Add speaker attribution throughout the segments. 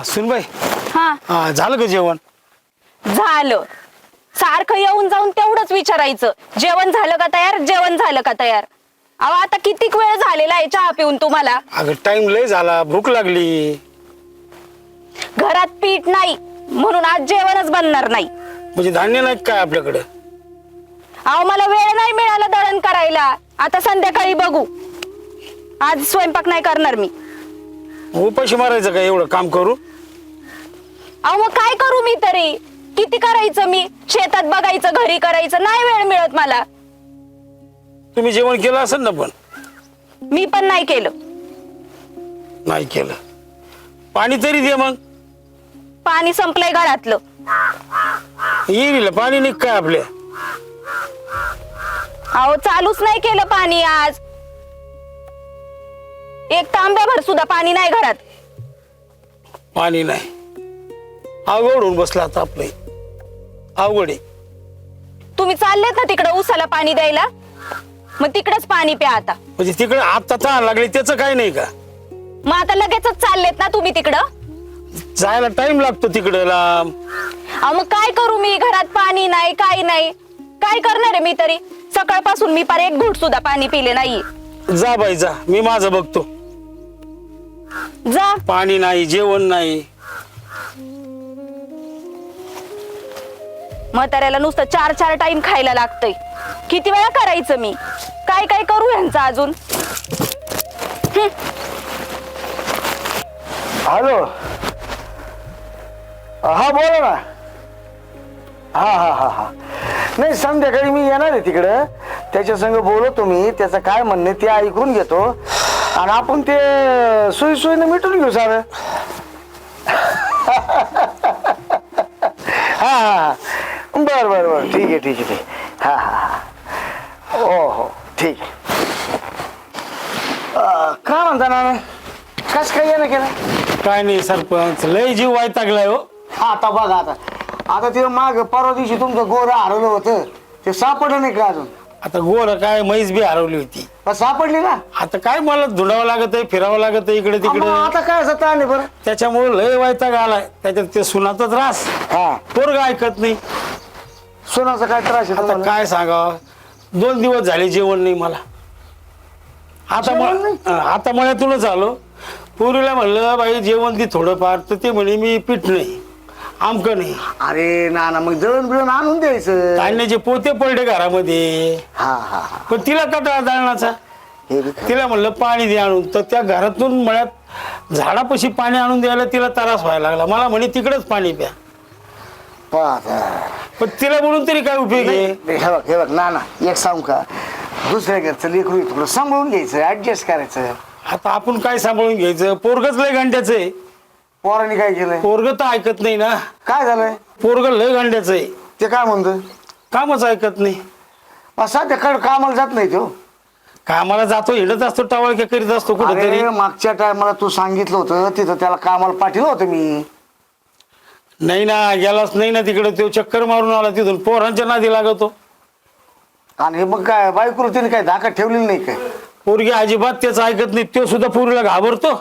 Speaker 1: सुनबाई
Speaker 2: हा
Speaker 1: झालं का जेवण?
Speaker 2: झालं. सारखं येऊन जाऊन तेवढंच विचारायचं, जेवण झालं का तयार, जेवण झालं का तयार. अहो आता कितीक वेळ झालेला आहे चहा पिऊन तुम्हाला.
Speaker 1: अगं टाइम लय झाला, भूक लागली.
Speaker 2: घरात पीठ नाही म्हणून आज जेवणच बनणार नाही.
Speaker 1: म्हणजे धान्य नाही काय आपल्याकडे?
Speaker 2: अहो मला वेळ नाही मिळाला दळण करायला. आता संध्याकाळी बघू. आज स्वयंपाक नाही करणार मी.
Speaker 1: उपाशी मारायचं का एवढं काम करू?
Speaker 2: अहो मग काय करू मी तरी? किती करायचं मी? शेतात बघायचं, घरी करायचं, नाही वेळ मिळत मला.
Speaker 1: तुम्ही जेवण केलं असेल ना? पण
Speaker 2: मी पण नाही केलं.
Speaker 1: नाही केलं. पाणी तरी दे मग.
Speaker 2: पाणी संपलंय घरातलं.
Speaker 1: येईल पाणी निघ काय आपल्या?
Speaker 2: अहो चालूच नाही केलं पाणी आज. एक तांब्याभर सुद्धा पाणी नाही घरात.
Speaker 1: पाणी नाही. अवघड होऊन बसला आता आपलं. अवघड आहे.
Speaker 2: तुम्ही चाललेत ना तिकडं उसाला पाणी द्यायला, मग तिकडच पाणी प्या आता.
Speaker 1: म्हणजे तिकडे आता तहान लागली त्याचं काय नाही का?
Speaker 2: मग आता लगेचच चाललेत ना तुम्ही तिकडं?
Speaker 1: जायला टाइम लागतो तिकडे लांब.
Speaker 2: अहो मग काय करू मी? घरात पाणी नाही, काही नाही. काय करणार आहे मी तरी? सकाळपासून मी पार एक घूट सुद्धा पाणी पिले नाही.
Speaker 1: जा बाई जा, मी माझं बघतो.
Speaker 2: जा.
Speaker 1: पाणी नाही, जेवण नाही.
Speaker 2: म्हाताऱ्याला नुसतं 4-4 टाइम खायला लागतंय. किती वेळा करायचं मी? काय काय करू यांचं अजून?
Speaker 3: हॅलो. हा बोला ना. हा हा हा हा नाही, संध्याकाळी मी येणार आहे तिकडं. त्याच्या संग बोलतो मी. त्याचं काय म्हणणं ते ऐकून घेतो आणि आपण ते सोयीनं मिटून घेऊ सारं. हा हा बर बर बर ठीक आहे ठीक आहे ठीक. हा हा हा हो हो ठीक आहे. काय म्हणता ना? कस काय येणं केलं?
Speaker 1: काय नाही सरपंच, लय जीव वैतागलाय हो.
Speaker 3: हा आता बघा, आता ते माग परवा दिवशी तुमचं गोरं हरवलं होतं, ते सापडलं नाही का अजून?
Speaker 1: आता गोर काय, म्हैस बी हरवली होती.
Speaker 3: सापडली ना?
Speaker 1: आता काय मला धुंडावं लागत आहे, फिरावं लागत आहे इकडे तिकडे.
Speaker 3: आता काय असं ताण आहे बरं?
Speaker 1: त्याच्यामुळे लय वैताग आलाय. त्याच्यात ते सुनाचा त्रास,
Speaker 3: हा
Speaker 1: पोरग ऐकत नाही.
Speaker 3: सोनाचा काय त्रास आहे
Speaker 1: आता
Speaker 3: तुम्हाला?
Speaker 1: काय सांगावं, 2 दिवस झाले जेवण नाही मला.
Speaker 3: जेवण नाही?
Speaker 1: आता मळ्यातूनच आलो. पोरीला म्हणलं बाई जेवण दे थोडंफार, तर ते म्हणे मी पीठ नाही, आमकं नाही.
Speaker 3: अरे ना मग जळण बिळण आणून द्यायचं.
Speaker 1: धान्याचे पोते पडले घरामध्ये.
Speaker 3: हा हा हा
Speaker 1: पण तिला कटाळा दळणाचा.
Speaker 3: हे बी खरं.
Speaker 1: तिला म्हणलं पाणी दे आणून, तर त्या घरातून मळ्यात झाडापाशी पाणी आणून द्यायला तिला त्रास व्हायला लागला. मला म्हणे तिकडेच पाणी प्या.
Speaker 3: पाहता.
Speaker 1: पण तिला बोलून तरी काय उपयोग आहे?
Speaker 3: हे बघ ना एक सांगू का, दुसऱ्या घरचं लेकरू थोडं सांभाळून घ्यायचं, ऍडजस्ट करायचं.
Speaker 1: आता आपण काय सांभाळून घ्यायचं? पोरगच लय गंड्याचं आहे.
Speaker 3: पोरांनी काय केलंय?
Speaker 1: पोरग तर ऐकत नाही ना.
Speaker 3: काय झालंय?
Speaker 1: पोरग लय गंड्याचं आहे.
Speaker 3: ते काय म्हणतोय?
Speaker 1: कामच ऐकत नाही.
Speaker 3: सध्या कामाला जात नाही तो.
Speaker 1: कामाला जातो, हिंडत असतो, टावळक्या करीत असतो कुठेतरी.
Speaker 3: अरे मागच्या टायमाला तू सांगितलं होतं तिथं त्याला कामाला पाठवलं होतं मी.
Speaker 1: नाही ना, गेलाच नाही ना तिकडे. तो चक्कर मारून आला तिथून. पोरांच्या नादी लागतो.
Speaker 3: आणि मग काय बायकोला तिने काय धाका ठेवलेली नाही काय?
Speaker 1: पोरगी अजिबात त्याचं ऐकत नाही. तो सुद्धा पोरीला घाबरतो.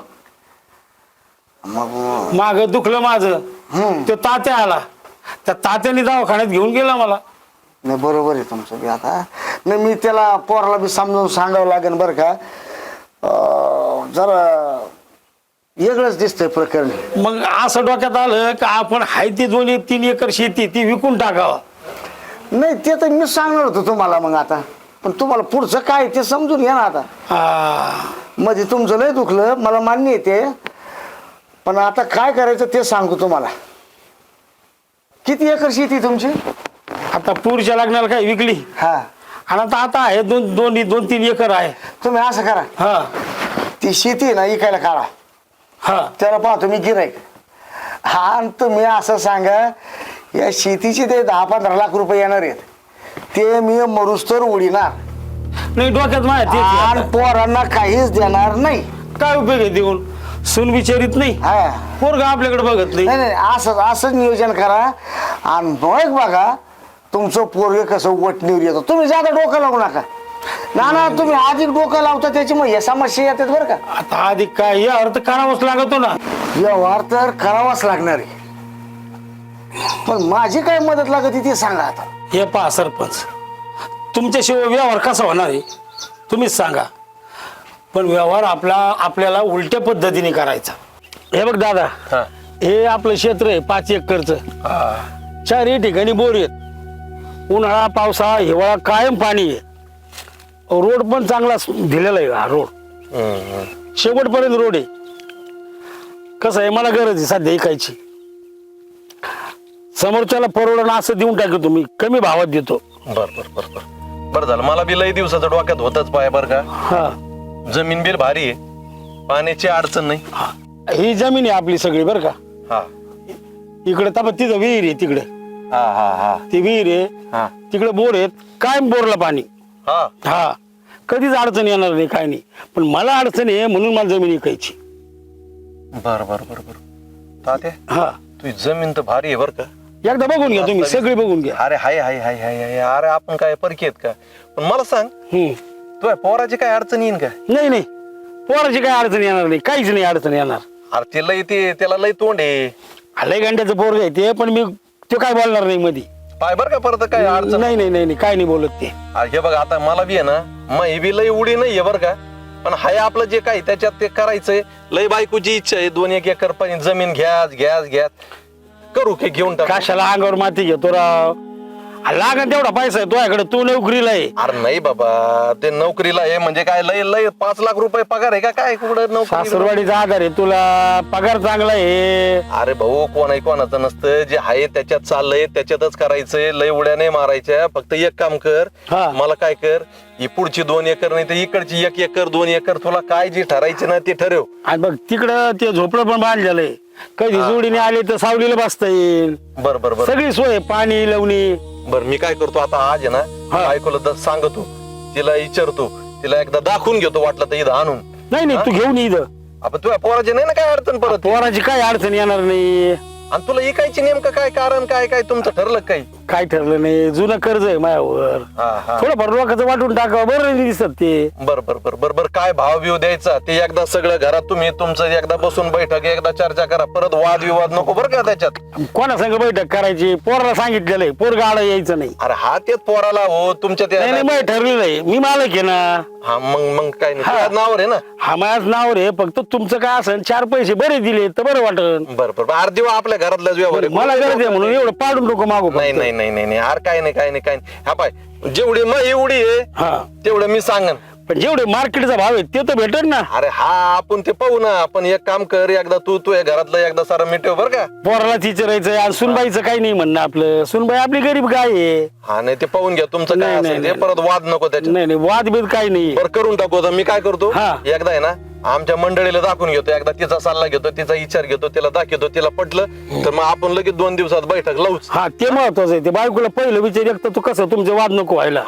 Speaker 3: मग
Speaker 1: माग दुखलं माझं. तो तात्या आला, त्या तात्याने दवाखान्यात घेऊन गेला मला.
Speaker 3: नाही बरोबर आहे तुमचं बी. आता नाही मी त्याला पोराला बी समजावून सांगावं लागेल बरं का. जरा वेगळंच दिसतंय प्रकरण.
Speaker 1: मग असं डोक्यात आलं का आपण हाय ती 2-3 एकर शेती ती विकून टाकावं.
Speaker 3: नाही ते तर मी सांगणार होतो तुम्हाला. मग आता पण तुम्हाला पुढचं काय ते समजून घ्या ना. आता मध्ये तुमचं लय दुखलं, मला मान्य येते. पण आता काय करायचं ते सांगू तुम्हाला. किती एकर शेती तुमची?
Speaker 1: आता पुरच्या लग्नाला काय विकली.
Speaker 3: हा
Speaker 1: आणि आता आहे 2-3 एकर आहे.
Speaker 3: तुम्ही असं करा,
Speaker 1: हा
Speaker 3: ती शेती ना इकायला काढा.
Speaker 1: हा
Speaker 3: त्याला पाहतो मी गिरायक. हा आणि तुम्ही असं सांगा, या शेतीचे ते 10-15 लाख रुपये येणार आहेत, ते मी मरुस्तर उडीणार
Speaker 1: नाही. डोक्यात माहिती
Speaker 3: आणि पोरांना काहीच देणार नाही.
Speaker 1: काय उपयोग आहे देऊन? सून विचारित नाही,
Speaker 3: हा
Speaker 1: पोरगा आपल्याकडे बघत नाही.
Speaker 3: नाही असंच नियोजन करा. आणि मग बघा तुमचं पोरगे कसं वटणीवर येतो. तुम्ही जादा डोकं लावू नका. ना तुम्ही अधिक डोकं लावता त्याच्यामुळे या समस्या येतात बरं का.
Speaker 1: आता आधी काय या अर्थ करावाच लागतो ना.
Speaker 3: व्यवहार तर करावाच लागणार आहे, पण माझी काय मदत लागत ते सांगा आता.
Speaker 1: हे पहा सरपंच, तुमच्याशिवाय व्यवहार कसा होणार आहे तुम्हीच सांगा. पण व्यवहार आपल्याला उलट्या पद्धतीने करायचा. हे बघ दादा, हे आपलं क्षेत्र आहे 5 एकरचं. 4 ठिकाणी बोर आहेत. उन्हाळा पावसाळा हिवाळा कायम पाणी आहे. रोड पण चांगला दिलेला आहे. हा रोड शेवटपर्यंत रोड आहे. कसं आहे, मला गरज आहे सध्या ऐकायची. समोरच्याला परवडणं असं देऊन टाकतो तुम्ही, कमी भावात देतो.
Speaker 4: बरं झालं, मला बी लई दिवसाचं डोक्यात होतच पाय बर का.
Speaker 1: हा,
Speaker 4: जमीन बिल भारी आहे, पाण्याची अडचण नाही.
Speaker 1: ही जमीन आहे आपली सगळी बरं का.
Speaker 4: हा
Speaker 1: इकडे तर तिथं विहीर आहे, तिकडे
Speaker 4: हा हा हा
Speaker 1: ती विहीर
Speaker 4: हा.
Speaker 1: आहे, तिकडे बोर आहेत, कायम बोरला पाणी.
Speaker 4: हा
Speaker 1: हा, कधीच अडचण येणार नाही, काय नाही. पण मला अडचण आहे म्हणून मला जमीन विकायची.
Speaker 4: बर तात्या,
Speaker 1: हा,
Speaker 4: तुझी जमीन तर भारी आहे बर का.
Speaker 1: एकदा बघून घ्या तुम्ही, सगळी बघून घ्या.
Speaker 4: अरे हाय हाय हाय हाय हाय, अरे आपण काय परकी आहेत का. पण मला सांग, तुझ्या पोराची काय अडचण येईन का.
Speaker 1: नाही, पोराची काय अडचण येणार नाही, काहीच नाही अडचण येणार.
Speaker 4: अरे ते लई त्याला लई तोंड आहे.
Speaker 1: लय घंट्याचं पोरग आहे ते, पण मी तो काय बोलणार नाही मध्ये.
Speaker 4: पाय बर का परत काय अडचण.
Speaker 1: नाही, काय नाही बोलत ते.
Speaker 4: अरे हे बघ, आता मला बी आहे ना, मग बी लई उडी नाहीये बर का. पण हाय आपलं जे काही त्याच्यात ते करायचंय. लई बायकोची इच्छा आहे 2-1 एकर पण जमीन घ्या करू की घेऊन टाक.
Speaker 1: कशाला अंगावर माती घेतो राव. लागन तेवढा पैसा आहे तुझ्याकडे, तू नोकरीला आहे.
Speaker 4: अरे नाही बाबा, ते नोकरीला आहे म्हणजे काय लई 5 लाख रुपये पगार आहे का काय कुठं नोकरी.
Speaker 1: सासरवाडीचा आधार आहे, तुला पगार चांगला आहे.
Speaker 4: अरे भाऊ, कोणाचं नसतं, जे आहे त्याच्यात चाललंय त्याच्यातच करायचंय. लई उड्या नाही मारायच्या. फक्त एक काम कर,
Speaker 1: हा.
Speaker 4: मला काय कर, ही पुढची 2 एकर नाही तर इकडची 1 एकर 2 एकर तुला काय जी ठरायची ना ते ठरव.
Speaker 1: आणि बघ तिकडं ते झोपडं पण बांधलेलंय, कधी जोडीने आले तर सावलीला बसता येईल.
Speaker 4: बर
Speaker 1: सगळी सोय, पाणी लावणी.
Speaker 4: बर, मी काय करतो आता, आज आहे ना बायकोला सांगतो, तिला विचारतो, तिला एकदा दाखवून घेतो, वाटलं तर इथं आणून.
Speaker 1: नाही तू घेऊन ये इथं.
Speaker 4: आपण तुझ्या पोराची नाही ना काय अडचण परत.
Speaker 1: पोराची काय अडचण येणार नाही.
Speaker 4: आणि तुला इकायची नेमकं काय कारण, काय तुमचं ठरलं काही.
Speaker 1: काय ठरलं नाही, जुनं कर्ज आहे माझ्यावर. थोडंफार लोकांचं वाटून टाकावं, बरं नाही दिसत ते.
Speaker 4: बर काय भाव बिव द्यायचा ते एकदा सगळं घरात तुम्ही तुमचं एकदा बसून बैठक, एकदा चर्चा करा. परत वादविवाद नको बरं का त्याच्यात.
Speaker 1: कोणा संग बैठक करायची, पोराला सांगितलेलंय, पोरगा आडा यायचं नाही.
Speaker 4: अरे हा तेच पोराला हो तुमच्या
Speaker 1: नाही मी ठरलेलं आहे, मी मालक आहे ना.
Speaker 4: हा मग काय नाही, तुझ्या नावावर आहे ना.
Speaker 1: हा माझ्याच नावावर आहे, फक्त तुमचं काय असेल 4 पैसे बरे दिले तर बरं वाटन.
Speaker 4: बरं अर्धी आपल्या घरातलाच व्यवहार आहे.
Speaker 1: मला गरज आहे म्हणून एवढं पाडून नको मागू.
Speaker 4: नाही अरे काय नाही. हा पाय, जेवढी मग एवढी आहे तेवढं मी सांगन.
Speaker 1: पण जेवढे मार्केटचा भाव आहे ते तर भेटेल ना.
Speaker 4: अरे हा आपण ते पाहू ना. आपण एक काम कर, एकदा तू घरातलं एकदा सारा मिटव बर का.
Speaker 1: पोराला विचारायचं आणि सुनबाईचं काही नाही म्हणणं आपलं. सुनबाई आपली गरीब गाय आहे.
Speaker 4: हा नाही ते पाहून घ्या तुमचं काय असेल ते, परत वाद नको त्याच्यात.
Speaker 1: नाही वाद बीद काही नाही.
Speaker 4: बरं करून टाकू. आता मी काय करतो, एकदा आहे ना आमच्या मंडळीला दाखवून घेतो, एकदा तिचा सल्ला घेतो, तिचा विचार घेतो, तिला दाखवतो. तिला पटलं तर मग आपण लगेच 2 दिवसात बैठक लावूच.
Speaker 1: हा ते महत्वाचं आहे. ते बायकोला पहिलं विचार, एक तर तू कसं तुमचे वाद नको व्हायला.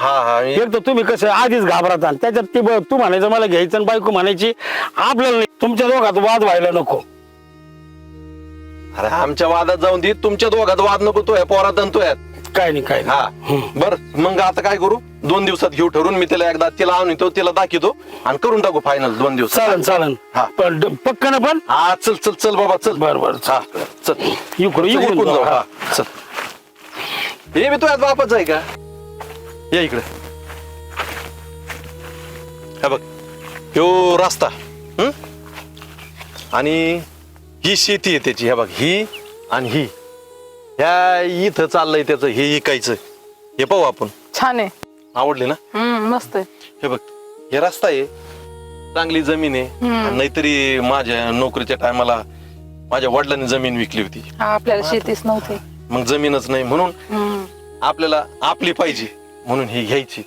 Speaker 1: एक तर तुम्ही कसं आधीच घाबरता, त्याच्यात ते तू म्हणायचं मला घ्यायचं आणि बायको म्हणायची आपल्याला नाही. तुमच्या दोघात वाद व्हायला नको.
Speaker 4: अरे आमच्या वादात जाऊन दे, तुमच्या दोघात वाद नको. तो पोरात आणि तो
Speaker 1: काय नाही.
Speaker 4: हा बर, मग आता काय करू, 2 दिवसात घेऊ ठरून. मी तिला एकदा तिला आणतो, तिला दाखवतो आणि करून टाकू फायनल 2 दिवस.
Speaker 1: चालन
Speaker 4: हा
Speaker 1: पण पक्कन पण.
Speaker 4: हा चल बाबा चल.
Speaker 1: बरं
Speaker 4: हा चल
Speaker 1: इकडून
Speaker 4: जाऊ. हा चल. हे मी तुझ्यात बापाच आहे का. या इकडे. हा बघ, ह्यो रस्ता आणि ही शेती आहे त्याची. हे बघ, ही आणि ही ह्या इथं चाललंय त्याचं. हे इकायचं. हे पाहू आपण.
Speaker 5: छान आहे.
Speaker 4: आवडले ना.
Speaker 5: मस्त आहे.
Speaker 4: हे बघ, हे रस्ता आहे, चांगली जमीन आहे. नाहीतरी माझ्या नोकरीच्या टायमाला माझ्या वडिलांनी जमीन विकली होती.
Speaker 5: आपल्याला शेतीच नव्हती,
Speaker 4: मग जमीनच नाही म्हणून आपल्याला आपली पाहिजे म्हणून ही घ्यायची.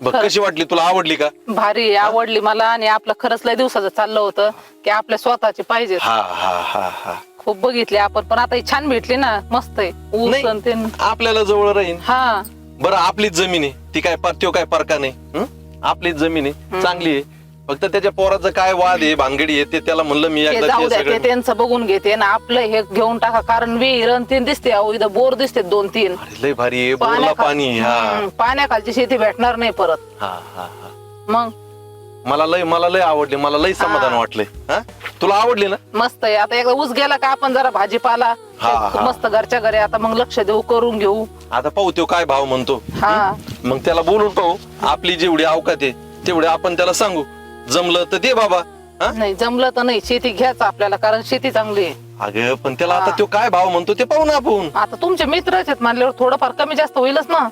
Speaker 4: बघ कशी वाटली तुला, आवडली का.
Speaker 5: भारी आवडली मला. आणि आपलं खरंच लय दिवसाचं चाललं होतं की आपल्या स्वतःची पाहिजे.
Speaker 4: हा
Speaker 5: खूप बघितले आपण, पण आता ही छान भेटली ना. मस्त आहे. ऊस आणि ते.
Speaker 4: आपल्याला जवळ राहील.
Speaker 5: हा
Speaker 4: बरं आपलीच जमीन आहे ती, काय त्यो काय परका नाही. आपलीच जमीन आहे, चांगली आहे. फक्त त्याच्या पोराचं काय वाद आहे, भानगडी आहे, ते त्याला म्हणलं मी एकदा
Speaker 5: जाऊ द्या, ते त्यांचं बघून घेते ना. आपलं हे घेऊन टाका, कारण विहीर तीन दिसते, इथं बोर दिसते 2-3.
Speaker 4: लय भारी आहे, बोरला पाणी.
Speaker 5: पाण्याखालची शेती भेटणार नाही परत. मग
Speaker 4: मला लय आवडली, मला लय समाधान वाटलंय. हा तुला आवडली ना?
Speaker 5: मस्त आहे. आता एकदा ऊस गेला का आपण जरा भाजीपाला
Speaker 4: हा.
Speaker 5: मस्त घरच्या घरी आता मग लक्ष देऊ, करून घेऊ.
Speaker 4: आता पाहू तो काय भाव म्हणतो.
Speaker 5: हा
Speaker 4: मग त्याला बोलून पाहू, आपली जेवढी अवकात आहे तेवढे आपण त्याला सांगू. जमलं तर दे बाबा. हा
Speaker 5: नाही जमलं तर नाही, शेती घ्यायचं आपल्याला, कारण शेती चांगली आहे.
Speaker 4: अगं पण त्याला आता तो काय भाव म्हणतो ते पाहू ना आपण.
Speaker 5: आता तुमचे मित्रच आहेत म्हणल्यावर थोडंफार कमी जास्त होईलच ना.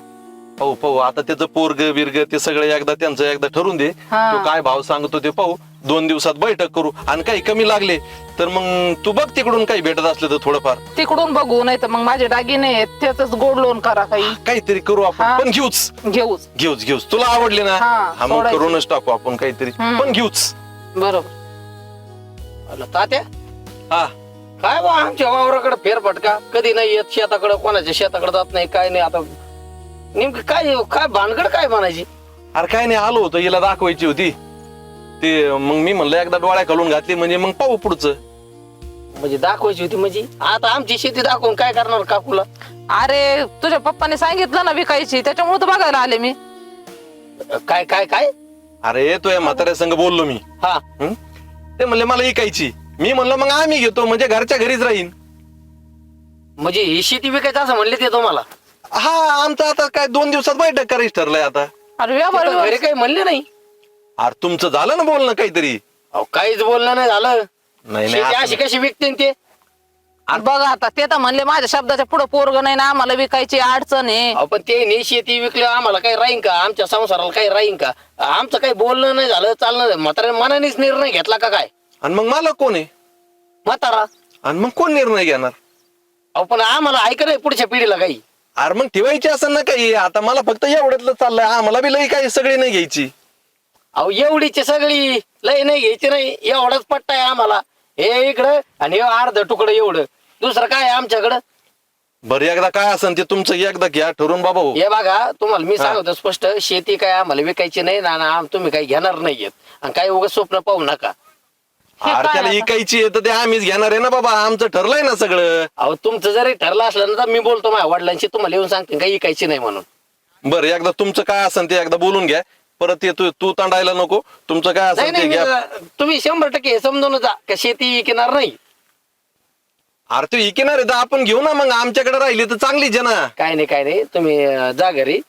Speaker 4: पाहू आता त्याचं पोरग बिरग ते सगळं एकदा त्यांचं एकदा ठरून दे.
Speaker 5: हा.
Speaker 4: तो काय भाव सांगतो ते पाहू. 2 दिवसात बैठक करू आणि काही कमी लागले तर मग तू बघ तिकडून काही भेटत असलं तर थोडंफार
Speaker 5: तिकडून बघू, नाही तर मग माझे दागिने आहेत त्याच गोड लोन करा काही
Speaker 4: काहीतरी करू आपण.
Speaker 5: हा.
Speaker 4: पण घेऊच
Speaker 5: घेऊच.
Speaker 4: घेऊच तुला आवडले ना.
Speaker 5: हा,
Speaker 4: हा मग
Speaker 5: सोडायचं.
Speaker 4: करूनच टाकू आपण काहीतरी. पण घेऊच.
Speaker 5: बरोबर.
Speaker 6: तात्या
Speaker 4: हा
Speaker 6: काय बा आमच्या वावराकडे फेरफटका कधी नाही येत, शेताकडे कोणाच्या शेताकडे जात नाही, काय नाही. आता नेमकं काय काय भानगड काय म्हणायची?
Speaker 4: अरे काय नाही, आलो होतो हिला दाखवायची होती ते. मग मी म्हणलं एकदा डोळ्या घालून घातली म्हणजे मग पाहू पुढचं.
Speaker 6: म्हणजे दाखवायची होती म्हणजे आता आमची शेती दाखवून काय करणार काकूला?
Speaker 5: अरे तुझ्या पप्पाने सांगितलं ना विकायची, त्याच्यामुळे तर बघायला आले मी.
Speaker 6: काय काय काय?
Speaker 4: अरे तो या म्हाताऱ्या संग बोललो मी.
Speaker 6: हा
Speaker 4: हं? ते म्हणले मला ऐकायची. मी म्हणलं मग आम्ही घेतो म्हणजे घरच्या घरीच राहीन.
Speaker 6: म्हणजे ही शेती विकायचं असं म्हणले ते तुम्हाला?
Speaker 4: हा आमचं आता काय 2 दिवसात बैठक करायची ठरलंय आता.
Speaker 5: अरे
Speaker 6: ते
Speaker 5: व्यवहार
Speaker 6: तर घरी काही म्हणले नाही.
Speaker 4: अरे तुमचं झालं ना बोलणं काहीतरी?
Speaker 6: अहो काहीच बोलणं नाही झालं.
Speaker 4: नाही
Speaker 6: शेती
Speaker 4: नाही
Speaker 6: अशी कशी विकते ते?
Speaker 5: आणि बघा आता ते तर म्हणले माझ्या शब्दाच्या पुढे पोरग नाही ना, आम्हाला विकायची अडचण आहे.
Speaker 6: अहो पण ते नाही शेती विकली आम्हाला काही राहीन का? आमच्या संसाराला काही राहीन का? आमचं काही बोलणं नाही झालं, चालणं नाही. म्हाताऱ्या मनानेच निर्णय घेतला का काय?
Speaker 4: आणि मग मला कोण आहे?
Speaker 6: म्हातारा.
Speaker 4: आणि मग कोण निर्णय घेणार?
Speaker 6: अहो पण आम्हाला ऐक नाही पुढच्या पिढीला काही.
Speaker 4: अरे मग ठेवायची असं ना काही. आता मला फक्त एवढ्यातलं चाललंय, आम्हाला बी लई काही सगळी नाही घ्यायची.
Speaker 6: अहो एवढीची सगळी लय नाही घ्यायची नाही, एवढाच पट्टा आहे आम्हाला. हे इकडं आणि हे अर्ध तुकडं एवढं, दुसरं काय आहे आमच्याकडं?
Speaker 4: बरं एकदा काय असेल ते तुमचं एकदा घ्या ठरवून बाबा हो.
Speaker 6: हे बघा तुम्हाला मी सांगतो स्पष्ट, शेती काय आम्हाला विकायची नाही ना, तुम्ही काही घेणार नाहीयेत आणि काही उगाच स्वप्न पाहू नका.
Speaker 5: हे
Speaker 4: अरे
Speaker 5: काय
Speaker 4: त्याला
Speaker 5: आता?
Speaker 4: ऐकायची आहे तर ते आम्हीच घेणार आहे ना बाबा. आमचं ठरलंय ना सगळं.
Speaker 6: अहो तुमचं जरी ठरलं असलं ना तर मी बोलतो माझ्या वडिलांशी, तुम्हाला येऊन सांगते काही विकायची नाही म्हणून.
Speaker 4: बरं एकदा तुमचं काय असेल ते एकदा बोलून घ्या. परत ये तू तांडायला नको. तुमचं काय
Speaker 6: नाही
Speaker 4: असेल ते
Speaker 6: नाही
Speaker 4: घ्या.
Speaker 6: तुम्ही 100% समजून जा का शेती विकणार नाही.
Speaker 4: अरे तू इकेणार आहे तर आपण घेऊ ना. मग आमच्याकडे राहिली तर चांगलीच आहे ना.
Speaker 6: काय नाही तुम्ही जा घरी.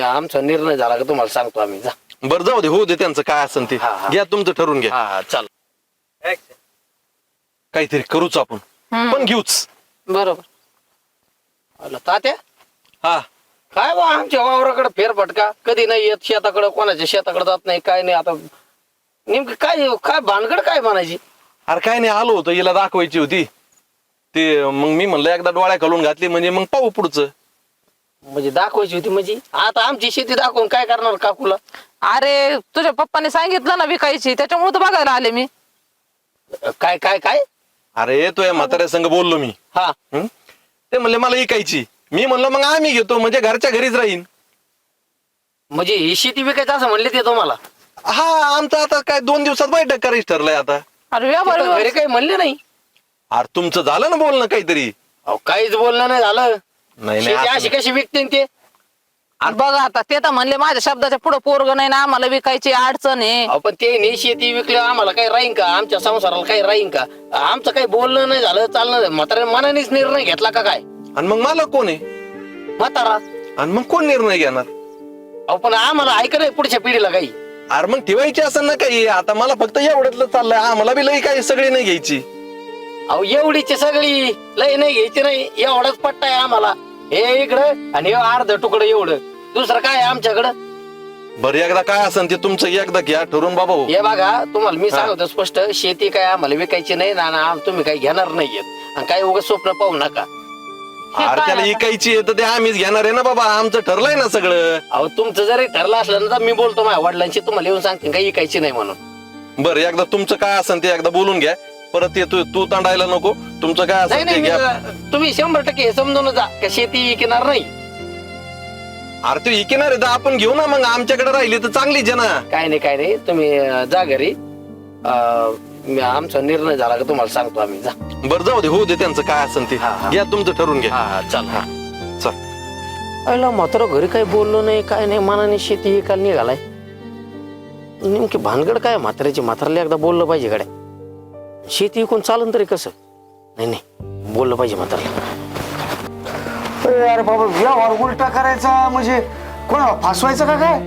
Speaker 6: आमचा निर्णय झाला का तुम्हाला सांगतो आम्ही. जा.
Speaker 4: बरं जाऊ दे, होऊ दे त्यांचं काय असेल ते.
Speaker 6: हा, हा.
Speaker 4: घ्या तुमचं ठरवून घ्या.
Speaker 6: हा चाल.
Speaker 4: काहीतरी करूच आपण. पण घेऊच.
Speaker 5: बरोबर.
Speaker 6: तात्या
Speaker 4: हा
Speaker 6: काय बा आमच्या वावराकडे फेरफटका कधी नाही येत, शेताकडे कोणाच्या शेताकडे जात नाही, काय नाही. आता नेमकं काय काय भानगड काय म्हणायची?
Speaker 4: अरे काय नाही, आलो होतो हिला दाखवायची होती ते. मग मी म्हणलं एकदा डोळ्या घालून घातली म्हणजे मग पाहू पुढचं.
Speaker 6: म्हणजे दाखवायची होती म्हणजे आता आमची शेती दाखवून काय करणार काकूला?
Speaker 5: अरे तुझ्या पप्पाने सांगितलं ना विकायची, त्याच्यामुळे तर बघायला आले मी.
Speaker 6: काय काय काय?
Speaker 4: अरे तो या म्हाताऱ्या संग बोललो मी.
Speaker 6: हा
Speaker 4: हं? ते म्हणले मला ऐकायची. मी म्हणलं मग आम्ही घेतो म्हणजे घरच्या घरीच राहीन.
Speaker 6: म्हणजे ही शेती विकायचं असं म्हणले ते तुम्हाला?
Speaker 4: हा आमचं आता काय 2 दिवसात बैठक करायची ठरलंय आता.
Speaker 5: अरे
Speaker 6: ते
Speaker 5: व्यवहार
Speaker 6: तर घरी काही म्हणले नाही.
Speaker 4: अरे तुमचं झालं ना बोलणं काहीतरी?
Speaker 6: अहो काहीच बोलणं नाही झालं.
Speaker 4: नाही
Speaker 6: शेती अशी
Speaker 4: नाही
Speaker 6: कशी विकते ते?
Speaker 5: आणि बघा आता ते तर म्हणले माझ्या शब्दाच्या पुढे पोरग नाही ना, आम्हाला विकायची अडचण आहे.
Speaker 6: अहो पण ते नाही शेती विकली आम्हाला काही राहीन का? आमच्या संसाराला काही राहीन का? आमचं काही बोलणं नाही झालं, चालणं नाही. म्हाताऱ्या मनानेच निर्णय घेतला का काय?
Speaker 4: आणि मग मला कोण आहे?
Speaker 6: म्हातारा.
Speaker 4: आणि मग कोण निर्णय घेणार?
Speaker 6: अहो पण आम्हाला ऐक नाही पुढच्या पिढीला काही.
Speaker 4: अरे मग ठेवायची असं ना काही. आता मला फक्त एवढ्यातलं चाललंय, आम्हाला बी लई काही सगळी नाही घ्यायची.
Speaker 6: अहो एवढीची सगळी लय नाही घ्यायची नाही, एवढाच पट्टा आहे आम्हाला. हे इकडं आणि हे अर्ध तुकडं एवढं, दुसरं काय आहे आमच्याकडं?
Speaker 4: बरं एकदा काय असेल ते तुमचं एकदा घ्या ठरवून बाबा हो.
Speaker 6: हे बघा तुम्हाला मी सांगतो स्पष्ट, शेती काय आम्हाला विकायची नाही ना, तुम्ही काही घेणार नाहीयेत आणि काही उगाच स्वप्न पाहू नका.
Speaker 5: हे
Speaker 4: अरे
Speaker 5: काय
Speaker 4: त्याला
Speaker 5: आता?
Speaker 4: ऐकायची आहे तर ते आम्हीच घेणार आहे ना बाबा. आमचं ठरलंय ना सगळं.
Speaker 6: अहो तुमचं जरी ठरलं असलं ना तर मी बोलतो माझ्या वडिलांशी, तुम्हाला येऊन सांगते काही विकायची नाही म्हणून.
Speaker 4: बरं एकदा तुमचं काय असेल ते एकदा बोलून घ्या. परत ये तू तांडायला नको. तुमचं काय
Speaker 6: नाही
Speaker 4: असेल ते
Speaker 6: नाही
Speaker 4: घ्या.
Speaker 6: तुम्ही 100% समजून जा का शेती विकणार नाही.
Speaker 4: अरे तू इकेणार आहे तर आपण घेऊ ना. मग आमच्याकडे राहिली तर चांगलीच आहे ना.
Speaker 6: काय नाही तुम्ही जा घरी. आमचा निर्णय झाला का तुम्हाला सांगतो आम्ही. जा.
Speaker 4: बरं जाऊ दे, होऊ दे त्यांचं काय असेल ते.
Speaker 6: हा, हा.
Speaker 4: घ्या तुमचं ठरवून घ्या.
Speaker 6: हा चल.
Speaker 4: चल.
Speaker 6: अरे मात्र घरी काही बोललो नाही, काय नाही, मनाने शेती विकायला निघालाय. नेमकी भानगड काय म्हाताऱ्याची? म्हाताऱ्याला एकदा बोललं पाहिजे गड्या. शेती विकून चालन तरी कसं? नाही बोललं पाहिजे म्हाताऱ्याला.
Speaker 3: अरे बाबा, व्यवहार उलटा करायचा म्हणजे कोणाला फासवायचं का काय?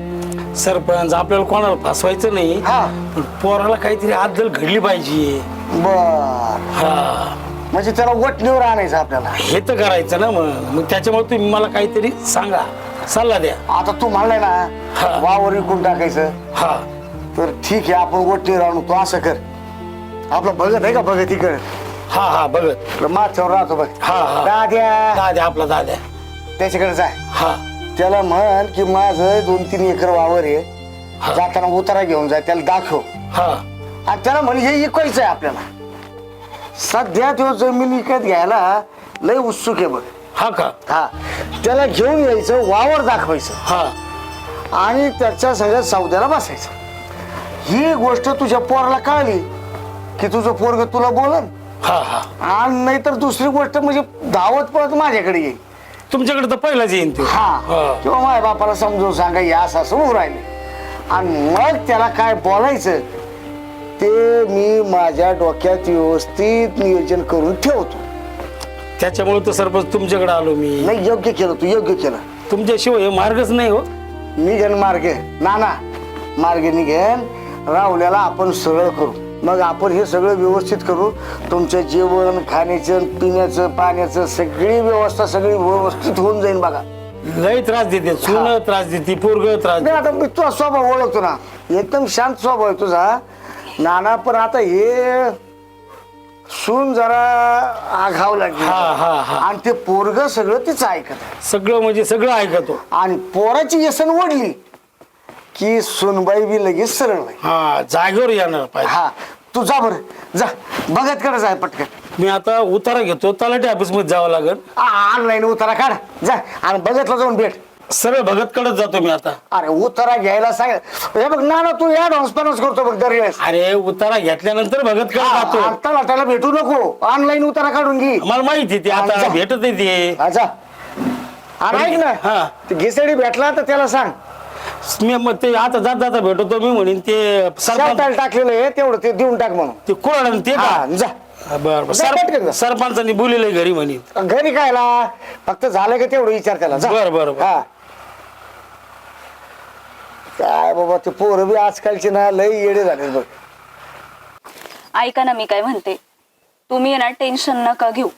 Speaker 1: सरपंच आपल्याला कोणाला फसवायचं नाही,
Speaker 3: हा.
Speaker 1: पण पोराला काहीतरी आदल घडली पाहिजे.
Speaker 3: बर,
Speaker 1: हा,
Speaker 3: म्हणजे त्याला वटणीवर आणायचं आपल्याला.
Speaker 1: हे तर करायचं ना. मग त्याच्यामुळे तुम्ही मला काहीतरी सांगा, सल्ला द्या.
Speaker 3: आता तू म्हणलाय ना
Speaker 1: हा.
Speaker 3: वावर विकून टाकायचं,
Speaker 1: हा,
Speaker 3: तर ठीक आहे, आपण वटणीवर आणू. तू असं कर, आपला भगत आहे का भगत इकडे
Speaker 1: हा, हा, बघत.
Speaker 3: माथ्यावर राहतो बघ,
Speaker 1: हा, हा.
Speaker 3: दाद्या,
Speaker 1: दाद्या, आपला दाद्या.
Speaker 3: त्याच्याकडे जाय.
Speaker 1: हा,
Speaker 3: त्याला म्हण की माझं 2-3 एकर वावर आहे,
Speaker 1: हा.
Speaker 3: जाताना उतारा घेऊन जाय, त्याला दाखव.
Speaker 1: हा,
Speaker 3: आणि त्याला म्हण हे इकायचं आहे आपल्याला. सध्या तो जमीन विकत घ्यायला लय उत्सुक आहे बघ.
Speaker 1: हा का?
Speaker 3: हा, त्याला घेऊन यायचं, वावर दाखवायचं
Speaker 1: हा,
Speaker 3: आणि त्याच्या सगळ्या सौद्याला बसायचं. ही गोष्ट तुझ्या पोराला कळली की तुझं पोरग तुला बोलन.
Speaker 1: हा, हा.
Speaker 3: आणि नाहीतर दुसरी गोष्ट म्हणजे धावत पळत माझ्याकडे येईल.
Speaker 1: तुमच्याकडे तर पहिलाच येईन ते.
Speaker 3: हा, किंवा माझ्या बापाला समजून सांगा या असं उभं राहिले, आणि मग त्याला काय बोलायचं ते मी माझ्या डोक्यात व्यवस्थित नियोजन करून ठेवतो.
Speaker 1: त्याच्यामुळे तर सरपंच तुमच्याकडे आलो मी.
Speaker 3: नाही, योग्य केलं तू, योग्य केलं.
Speaker 1: तुमच्याशिवाय हे मार्गच नाही हो.
Speaker 3: निघेन मार्ग, नाना मार्ग निघेन. राहुल्याला आपण सरळ करू, मग आपण हे सगळं व्यवस्थित करू. तुमचं जेवण, खाण्याचं, पिण्याचं, पाण्याचं सगळी व्यवस्था सगळी व्यवस्थित होऊन जाईल बघा.
Speaker 1: लय त्रास देते, सून त्रास देते, पोरग त्रास
Speaker 3: नाही, आता मी तुझा स्वभाव ओळखतो ना, एकदम शांत स्वभाव आहे तुझा नाना. पण आता हे सून जरा आघाव लागली,
Speaker 1: हा, हा, हा.
Speaker 3: आणि ते पोरग सगळं तिचं ऐकत,
Speaker 1: सगळं म्हणजे सगळं ऐकतो.
Speaker 3: आणि पोराची व्यसन ओढली की सुनबाई बी लगेच सरळ होईल.
Speaker 1: हा, जागेवर येणार पाहिजे.
Speaker 3: हा, तू जा बरं, जा बघत कडे जाय पटकन.
Speaker 1: मी आता उतारा घेतो, तलाठी ऑफिस मध्ये जावं लागेल.
Speaker 3: ऑनलाईन उतारा काढ, जा आणि बघतला जाऊन भेट.
Speaker 1: सरळ भगत कडे जातो मी आता.
Speaker 3: अरे उतारा घ्यायला सांग. हे बघ ना तू या डॉन्सपणच करतो बघ दरवेळेस.
Speaker 1: अरे उतारा घेतल्यानंतर भगत कडे जातो.
Speaker 3: आता लाटायला भेटू नको, ऑनलाईन उतारा काढून घे.
Speaker 1: मला माहिती ते आता
Speaker 3: जा.
Speaker 1: भेटत आहे ते.
Speaker 3: हा, जा. आणि ऐक
Speaker 1: हा.
Speaker 3: ना, ते घिसडी भेटला तर त्याला सांग
Speaker 1: मी मग ते आता जात जाता भेटतो मी म्हणेन ते सरपंच
Speaker 3: शेवटायला टाकलेलं आहे तेवढं ते देऊन टाक म्हणून.
Speaker 1: ते कोण ते
Speaker 3: हा,
Speaker 1: का?
Speaker 3: जा.
Speaker 1: बर
Speaker 3: जा, पटकन जा.
Speaker 1: सरपंचांनी बोलिलंय घरी म्हणे.
Speaker 3: घरी कायला, फक्त झालं का तेवढं विचार त्याला. जा.
Speaker 1: बरं, बरं, बरं.
Speaker 3: हा. काय बाबा, ते पोरं बी आजकालचे ना लय येडे झाले बघ.
Speaker 2: ऐका ना, मी काय म्हणते, तुम्ही ना टेन्शन नका घेऊ.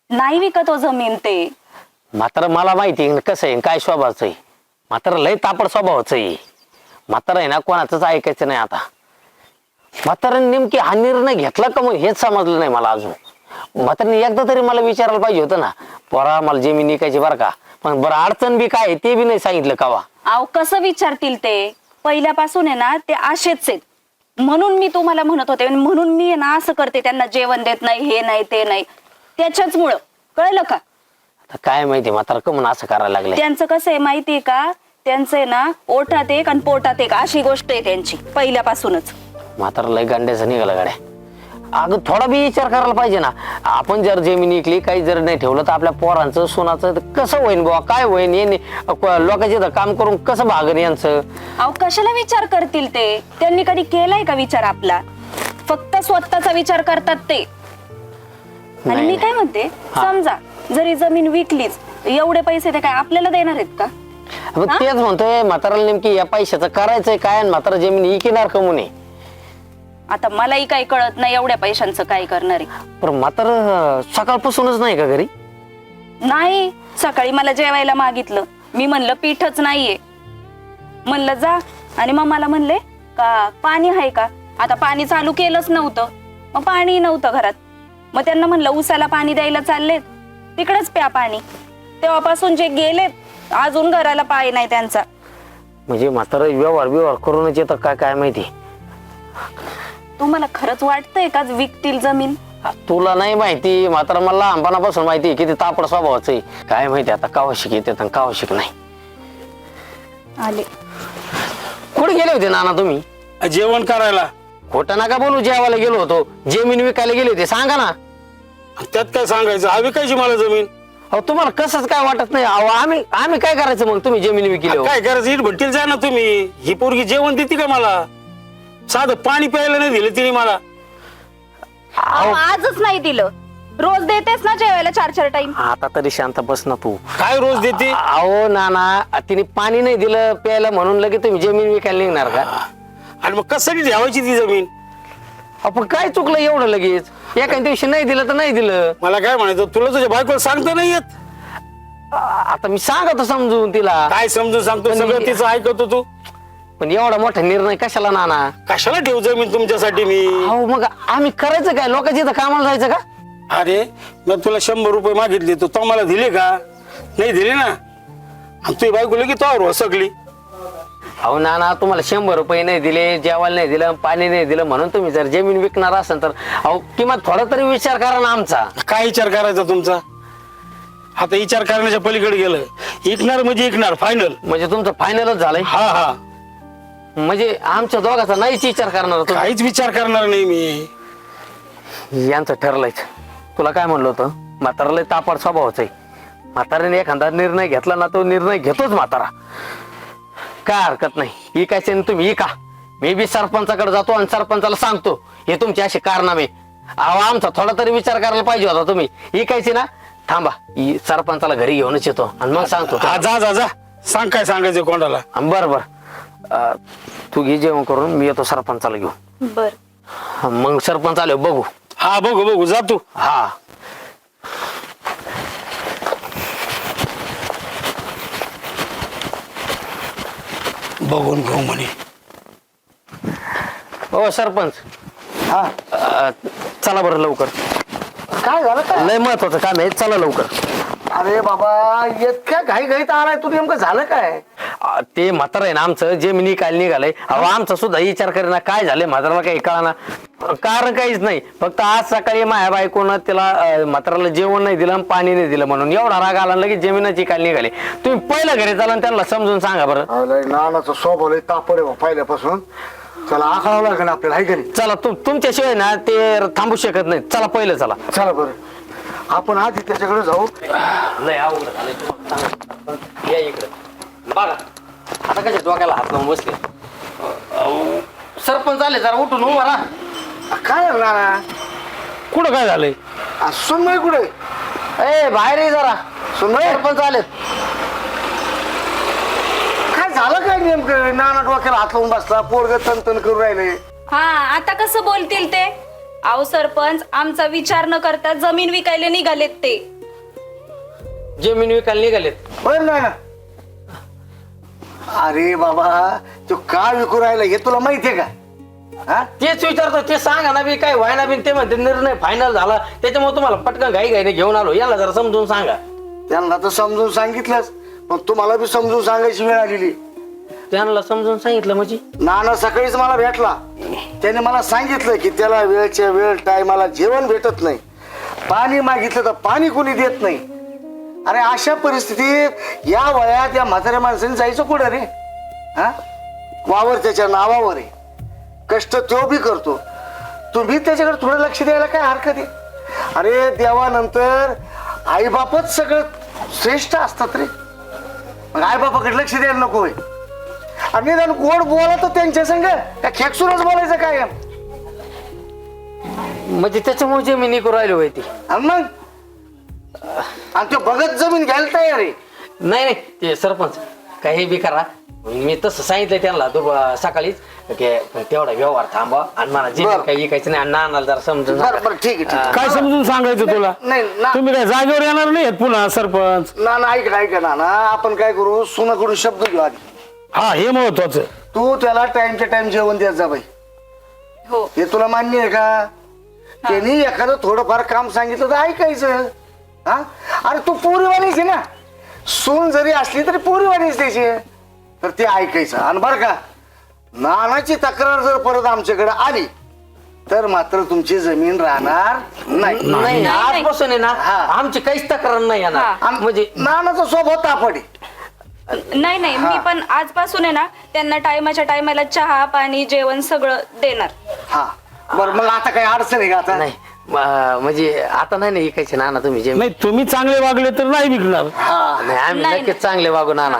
Speaker 2: नाही विकत हो जमीन ते.
Speaker 6: म्हातारा मला माहिती आहे कसं आहे, काय स्वभावाचं आहे. म्हातारा लय तापड स्वभावाचं आहे. म्हातारा आहे ना कोणाचंच ऐकायचं नाही. आता म्हाताराने नेमकी हा निर्णय घेतला का मग हेच समजलं नाही मला अजून. म्हाताराने एकदा तरी मला विचारायला पाहिजे होतं ना, पोरा मला जमीन विकायची बरं का, पण बरं अडचण बी काय ते बी नाही सांगितलं कावा.
Speaker 2: अहो कसं विचारतील ते, पहिल्यापासून आहे ना ते आशेच आहेत. म्हणून मी तुम्हाला म्हणत होते, म्हणून मी आहे ना असं करते, त्यांना जेवण देत नाही, हे नाही ते नाही, त्याच्याच मुळे. कळलं का?
Speaker 6: आता काय माहिती म्हातारा का म्हणून असं करायला लागले.
Speaker 2: त्यांचं कसं आहे माहितीये का, त्यांचं आहे ना ओठात एक आणि पोटात एक अशी गोष्ट आहे त्यांची पहिल्यापासूनच.
Speaker 6: म्हातारा लय गांड्याचं निघाला गाड्या. अगं थोडा बी विचार करायला पाहिजे ना. आपण जर जमीन विकली, काही जर नाही ठेवलं तर आपल्या पोरांचं सोनाचं कसं होईन बुवा, काय होईन, यांनी लोकांचे काम करून कसं भागन यांचं.
Speaker 2: अहो कशाला विचार करतील ते, त्यांनी कधी केलाय का विचार आपला? फक्त स्वतःचा विचार करतात ते. आणि
Speaker 6: नाही,
Speaker 2: मी
Speaker 6: नाही.
Speaker 2: काय म्हणते, समजा जरी जमीन विकलीच, एवढे पैसे ते काय आपल्याला देणार आहेत का?
Speaker 6: मग तेच म्हणतोय म्हाताराला नेमकी या पैशाचं करायचंय काय, आणि म्हातारा जमीन विकणार का म्हणे.
Speaker 2: आता मलाही काही कळत नाही एवढ्या पैशांचं काय करणार आहे.
Speaker 6: पण म्हातारा सकाळपासूनच नाही का घरी?
Speaker 2: नाही, सकाळी मला जेवायला मागितलं, मी म्हणलं पीठच नाहीये. म्हणलं जा, आणि मग मला म्हणले का पाणी आहे का. आता पाणी चालू केलंच नव्हतं, मग पाणी नव्हतं घरात. मग त्यांना म्हणलं उसाला पाणी द्यायला चाललेत, तिकडच प्या पाणी. तेव्हापासून जे गेलेत अजून घराला पाय नाही त्यांचा.
Speaker 6: म्हणजे म्हातारा व्यवहार करूनच येतं काय काय माहिती.
Speaker 2: तुम्हाला खरंच वाटतंय का विकतील जमीन?
Speaker 6: तुला नाही माहिती, म्हातारा मला लहानपणापासून माहिती किती तापड स्वभावाचं आहे. काय माहिती आता कावा शिक येतात आणि कावा शिक नाही.
Speaker 2: आले
Speaker 6: कुठे गेले होते नाना तुम्ही?
Speaker 1: जेवण करायला.
Speaker 6: खोटं नका बोलू, जेवायला गेलो होतो. जमीन विकायला गेले होते सांगा ना.
Speaker 1: त्यात काय सांगायचं, हा विकायची मला जमीन.
Speaker 6: अहो तुम्हाला कसंच काय वाटत नाही? अहो आम्ही काय करायचं मग? तुम्ही जमीन विकली हो.
Speaker 1: काय करायचं इट भट्टीला जा ना तुम्ही. ही पोरगी जेवण देते का मला? साधं पाणी प्यायला नाही दिलं तिने मला.
Speaker 2: अहो, आजच नाही दिलं. रोज देतेस ना जेवायला 4-4 टाइम.
Speaker 6: आता तरी शांत बस ना तू.
Speaker 1: काय रोज देते?
Speaker 6: अहो नाना, तिने पाणी नाही दिलं प्यायला म्हणून लगे तुम्ही जमीन विकायला निघणार का?
Speaker 1: आणि मग कशासाठी ठेवायची ती जमीन?
Speaker 6: आपण काय चुकलं एवढं लगेच? एका दिवशी नाही दिलं तर नाही दिलं.
Speaker 1: मला काय म्हणायचं, तुला तुझ्या बायकोला सांगता नाही येत?
Speaker 6: आता मी सांगतो समजून तिला.
Speaker 1: काय समजून सांगतो?
Speaker 6: पण
Speaker 1: सगळं
Speaker 6: मी-
Speaker 1: तिचं ऐकतो तू.
Speaker 6: पण एवढा मोठा निर्णय कशाला नाना?
Speaker 1: कशाला ठेव जमीन तुमच्यासाठी मी?
Speaker 6: अहो मग आम्ही करायचं काय? लोकांच्या इथं कामाला जायचं का?
Speaker 1: अरे मग तुला 100 रुपये मागितले, तो मला दिले का? नाही दिले ना. आणि तुझी बायको लगी तो सगळी.
Speaker 6: अहो नाना, तुम्हाला 100 रुपये नाही दिले, जेवायला नाही दिलं, पाणी नाही दिलं म्हणून तुम्ही जर जमीन विकणार असाल तर अहो किंमत थोडा तरी विचार करा ना आमचा.
Speaker 1: काय विचार करायचा तुमचा? आता विचार करण्याच्या पलीकडे गेलं. इकणार म्हणजे इकणार फायनल.
Speaker 6: म्हणजे तुमचं फायनलच झालंय?
Speaker 1: हा हा.
Speaker 6: म्हणजे आमच्या दोघाचा नाहीच विचार करणार तुम्ही?
Speaker 1: काहीच विचार करणार नाही मी.
Speaker 6: यांचं ठरलंयच. तुला काय म्हणलं होतं? म्हातारा लय तापड स्वभावाच आहे. म्हाताऱ्याने एखादा निर्णय घेतला ना, तो निर्णय घेतोच म्हातारा. काय हरकत नाही, इकायचे ना तुम्ही इका. मी बी सरपंचाकडे जातो आणि सरपंचाला सांगतो हे तुमचे असे कारनामे. अहो आमचा थोडा तरी विचार करायला पाहिजे होता तुम्ही. इकायचे ना, थांबा सरपंचाला घरी घेऊनच येतो आणि मग सांगतो.
Speaker 1: हा, जा जा जा. सांग काय सांगायचं कोणाला.
Speaker 6: बरं बरं, तू घे जेवण करून, मी येतो सरपंचाला घेऊन.
Speaker 2: बर.
Speaker 6: मग सरपंच आले बघू.
Speaker 1: हा बघू बघू, जा तू.
Speaker 6: हा.
Speaker 1: बघून घेऊ म्हणे.
Speaker 6: हो सरपंच,
Speaker 3: हा
Speaker 6: चला बरं लवकर.
Speaker 3: काय झालं काय?
Speaker 6: लय महत्वाचं काम आहे, चला लवकर.
Speaker 3: अरे बाबा, इतक्या घाई घाईत आलाय तू, नेमकं झालं काय?
Speaker 6: ते म्हातारा आहे ना आमचं, जमिनी काल निघालंय. अहो आमचा सुद्धा विचार करेना काय झालंय म्हाताराला, काही कळाना. कारण काहीच नाही, फक्त आज सकाळी माझ्या बायकोनं त्याला म्हाताराला जेवण नाही दिलं, पाणी नाही दिलं म्हणून एवढा राग आला लगेच जमिनाची काल निघाली. तुम्ही पहिल्या घरी चाला आणि त्यांना समजून सांगा बरं.
Speaker 3: नानाचं स्वभाव लय तापड आहे पहिल्यापासून. चला आखावं लागेल आपल्याला, हाय का नाही?
Speaker 6: चला तुमच्याशिवाय ना ते थांबू शकत नाही. चला पहिलं चला.
Speaker 3: चला बरं, आपण आधी त्याच्याकडे जाऊ.
Speaker 6: लय अवघड झालंय तुम्हाला. या इकडे बघा, आता कशा डोक्याला हात लावून बसले. सरपंच आले, जरा उठून उभा राहा.
Speaker 3: काय झालं नाना?
Speaker 1: कुठं काय झालंय?
Speaker 3: सुनबाई कुठे?
Speaker 6: ए बाहेर ये जरा,
Speaker 3: सुनबाई,
Speaker 6: सरपंच आलेत.
Speaker 3: काय झालं काय नेमकं? नाना डोक्याला हात लावून बसला, पोरग तन करून राहिले.
Speaker 2: हा, आता कसं बोलतील ते? अहो सरपंच, आमचा विचार न करता जमीन विकायला निघालेत ते.
Speaker 6: जमीन विकायला निघालेत?
Speaker 3: बरं ना. अरे बाबा, तो का विकू राहिला हे तुला माहितीये का? हा?
Speaker 6: तेच विचारतो, ते सांगा ना बी काय व्हायना बी. ते म्हणते निर्णय फायनल झाला, त्याच्यामुळे तुम्हाला पटकन घाई घाईने घेऊन आलो. याला जरा समजून सांगा.
Speaker 3: त्यांना तर समजून सांगितलंच, पण तुम्हाला बी समजून सांगायची वेळ आलेली.
Speaker 6: त्यांना समजून सांगितलं म्हणजे?
Speaker 3: नाना सकाळीच मला भेटला. त्याने मला सांगितलं की त्याला वेळच्या वेळ टायमाला जेवण भेटत नाही, पाणी मागितलं तर पाणी कोणी देत नाही. अरे अशा परिस्थितीत या वयात या म्हाताऱ्या माणसाने जायचं कुठं रे? हा, वावर त्याच्या नावावर आहे, कष्ट तो बी करतो. तुम्ही त्याच्याकडे थोडं लक्ष द्यायला काय हरकत आहे? अरे देवानंतर आईबापच सगळं श्रेष्ठ असतात रे. मग आईबापाकडे लक्ष द्यायला नको होय? आणि निदान गोड बोला तर त्यांच्या संग, त्या खेकसूनच बोलायचं काय?
Speaker 6: म्हणजे त्याच्यामुळे जमीन विकू राहिली होय ती?
Speaker 3: आणि मग आणि तो बघत जमीन घ्यायला तयार आहे.
Speaker 6: नाही नाही, ते सरपंच काही बी करा, मी तसं सांगितलं त्यांना सकाळीच की तेवढा व्यवहार थांबा आणि मला जे
Speaker 3: बरं.
Speaker 6: काही ऐकायचं नाही. नानाला जरा समजून
Speaker 3: बरं बरं, ठीक आहे ठीक आहे.
Speaker 1: काय समजून सांगायचं तुला?
Speaker 3: नाही ना,
Speaker 1: तुम्ही काय जागेवर येणार नाही पुन्हा सरपंच?
Speaker 3: ना ऐका ना ना, आपण काय करू, सुनाकडून शब्द घेऊ आधी.
Speaker 1: हा, हे महत्वाचं.
Speaker 3: तू त्याला टाइमच्या टाइम जेवण द्यायचं जा बाई.
Speaker 2: हो.
Speaker 3: हे तुला मान्य आहे का? त्यांनी एखादं थोडंफार काम सांगितलं तर ऐकायचं. हा, अरे तू पोरीवाणीच आहे ना, सून जरी असली तरी पोरीवाणीच त्याची, तर ते ऐकायचं. आणि बरं का, नानाची तक्रार जर परत आमच्याकडे आली तर मात्र तुमची जमीन राहणार नाही.
Speaker 6: नाही आजपासून आहे ना,
Speaker 3: हा.
Speaker 6: आमची काहीच तक्रार नाही येणार.
Speaker 3: आणि
Speaker 6: म्हणजे
Speaker 3: नानाचा स्वभाव तापड आहे.
Speaker 2: नाही नाही, मी पण आजपासून आहे ना त्यांना टायमाच्या टायमाला चहा पाणी जेवण सगळं देणार.
Speaker 3: हा बरं, मग आता काही अडचण आहे का आता?
Speaker 6: नाही म्हणजे आता नाही ना इकायचे नाना तुम्ही जे
Speaker 1: नाही तुम्ही चांगले वागले तर नाही विकणार.
Speaker 6: नाही आम्ही
Speaker 2: नाही,
Speaker 6: नक्कीच चांगले वागू नाना.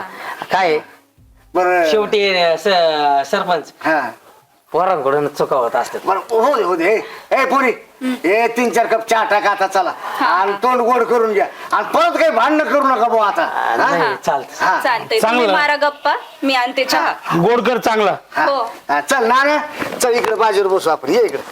Speaker 6: काय
Speaker 3: बरं
Speaker 6: शेवटी सरपंच
Speaker 3: हा
Speaker 6: पोरांकडून चुका होत असतात.
Speaker 3: बरं हो दे ए पुरी ए 3-4 कप चहा टाका आता चला आणि तोंड गोड करून घ्या आणि परत काही भांडणं करू नका भाऊ आता
Speaker 6: नाही
Speaker 3: हा?
Speaker 6: चालत.
Speaker 3: हा.
Speaker 2: चालतंय
Speaker 1: चांगलं.
Speaker 2: तुम्ही मारा गप्पा मी आणते चहा.
Speaker 1: गोडकर चांगला.
Speaker 3: हा.
Speaker 2: हो.
Speaker 3: हा, चल ना चल इकडे बाजूवर बसू आपण ये इकडे